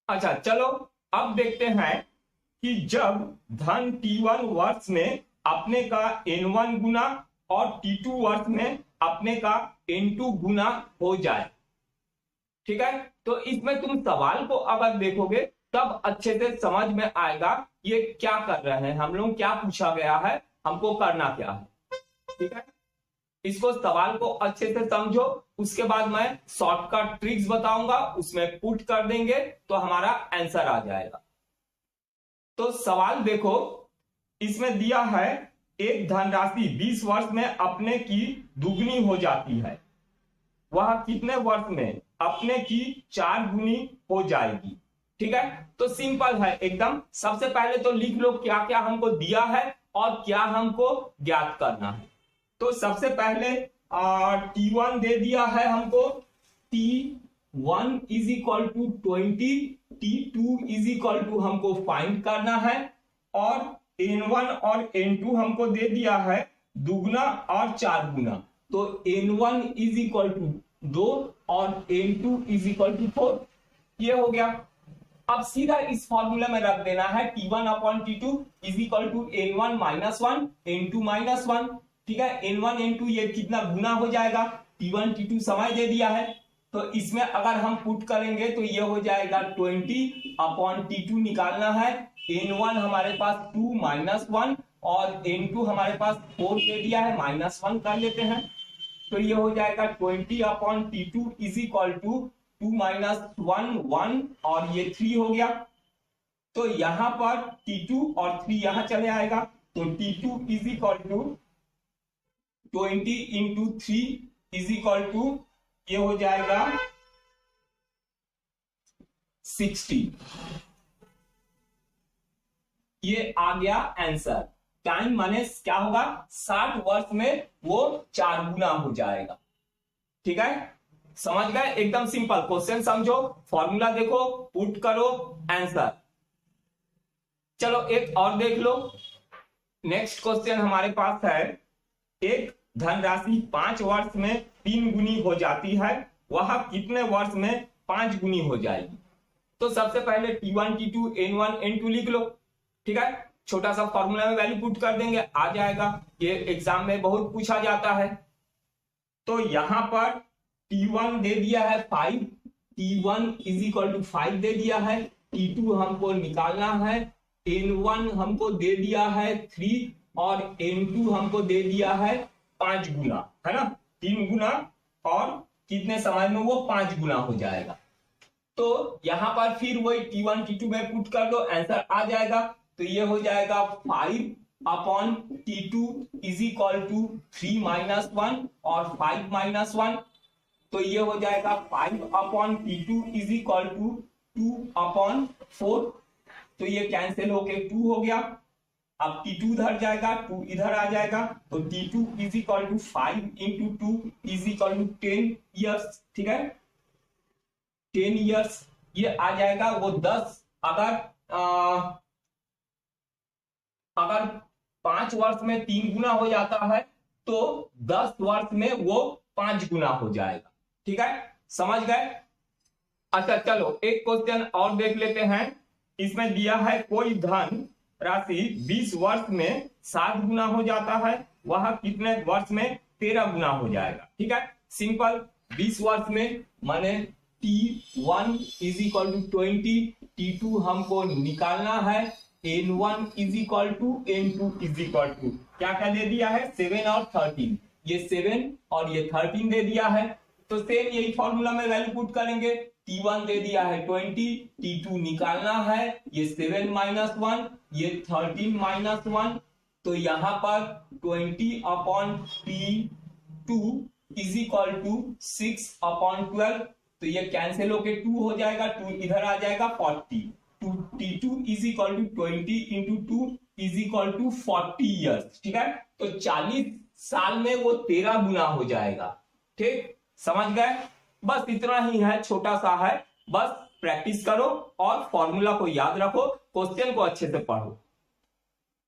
अच्छा चलो, अब देखते हैं कि जब धन T1 वर्ष में अपने का N1 गुना और T2 वर्ष में अपने का N2 गुना हो जाए, ठीक है। तो इसमें तुम सवाल को अगर देखोगे तब अच्छे से समझ में आएगा ये क्या कर रहे हैं हम लोग, क्या पूछा गया है, हमको करना क्या है, ठीक है। इसको सवाल को अच्छे से समझो, उसके बाद मैं शॉर्टकट ट्रिक्स बताऊंगा, उसमें पुट कर देंगे तो हमारा आंसर आ जाएगा। तो सवाल देखो, इसमें दिया है एक धनराशि 20 वर्ष में अपने की दुगनी हो जाती है, वह कितने वर्ष में अपने की 4 गुनी हो जाएगी, ठीक है। तो सिंपल है एकदम। सबसे पहले तो लिख लो क्या क्या हमको दिया है और क्या हमको ज्ञात करना है। तो सबसे पहले T1 दे दिया है हमको, T1 is equal to 20, T2 is equal to हमको फाइंड करना है, और N1 और N2 हमको दे दिया है दुगना और 4 गुना। तो N1 इज इक्वल टू 2 और N2 इज इक्वल टू 4, ये हो गया। अब सीधा इस फॉर्मूला में रख देना है T1 upon T2 is equal to N1 minus 1 N2 minus 1, ठीक है। N1 N2 ये कितना गुना हो जाएगा, T1 T2 समय दे दिया है, तो इसमें अगर हम पुट करेंगे तो ये हो जाएगा 20 अपॉन T2 निकालना है। N1 हमारे पास 2 माइनस 1 और N2 हमारे पास 4 दे दिया है, माइनस 1 कर लेते हैं, तो ये हो जाएगा 20 upon T2 is equal to 2 minus 1 1 और ये 3 हो गया। तो यहां पर T2 और 3 यहां चले आएगा, तो T2 is equal to 20 into 3 is equal to ये हो जाएगा 60, ये आ गया आंसर। टाइम माने क्या होगा, 60 वर्ष में वो 4 गुना हो जाएगा, ठीक है। समझ गए, एकदम सिंपल क्वेश्चन समझो, फॉर्मूला देखो, पुट करो, आंसर। चलो एक और देख लो, नेक्स्ट क्वेश्चन हमारे पास है, एक धनराशि 5 वर्ष में 3 गुनी हो जाती है, वह कितने वर्ष में 5 गुनी हो जाएगी। तो सबसे पहले T1 T2 N1 N2 लिख लो, ठीक है। छोटा सा फॉर्मूला में वैल्यू पुट कर देंगे, आ जाएगा, ये एग्जाम में बहुत पूछा जाता है। तो यहां पर T1 दे दिया है 5, T1 इज इक्वल टू 5 दे दिया है, T2 हमको निकालना है, N1 हमको दे दिया है 3 और N2 हमको दे दिया है 5 गुना, है ना, 3 गुना और कितने समय में वो 5 गुना हो जाएगा। तो यहां पर फिर वही T1 T2 में पुट कर दो, आंसर आ जाएगा। तो ये हो जाएगा 5 upon T2 is equal to 3 minus 1 और 5 माइनस 1, तो ये हो जाएगा 5 upon T2 is equal to 2 upon 4, तो ये कैंसिल होके 2 हो गया। अब T2 इधर जाएगा, 2 इधर आ जाएगा, तो T2 is equal to 5 into 2 is equal to 10 years, ठीक है, 10 ईयर्स ये आ जाएगा। वो 10 अगर 5 वर्ष में 3 गुना हो जाता है तो 10 वर्ष में वो 5 गुना हो जाएगा, ठीक है, समझ गए। अच्छा चलो एक क्वेश्चन और देख लेते हैं, इसमें दिया है कोई धन राशि 20 वर्ष में 7 गुना हो जाता है, वह कितने वर्ष में 13 गुना हो जाएगा, ठीक है। सिंपल, 20 वर्ष में माने T1 is equal to 20, T2 हमको निकालना है, N1 is equal to N2 is equal to क्या क्या दे दिया है, 7 और 13, ये 7 और ये 13 दे दिया है। तो सेम यही फॉर्मूला में वैल्यू पुट करेंगे, T1 दे दिया है 20, T2 निकालना है, ये 7 माइनस 1 ये 13 माइनस 1, तो यहां पर 20 upon T2 is equal to 6 upon 12, तो ये कैंसिल होके 2 हो जाएगा, 2 इधर आ जाएगा 40, T2 is equal to 20 into 2 is equal to 40 years, ठीक है। तो 40 साल में वो 13 गुना हो जाएगा, ठीक, समझ गए। बस इतना ही है, छोटा सा है, बस प्रैक्टिस करो और फॉर्मूला को याद रखो, क्वेश्चन को अच्छे से पढ़ो।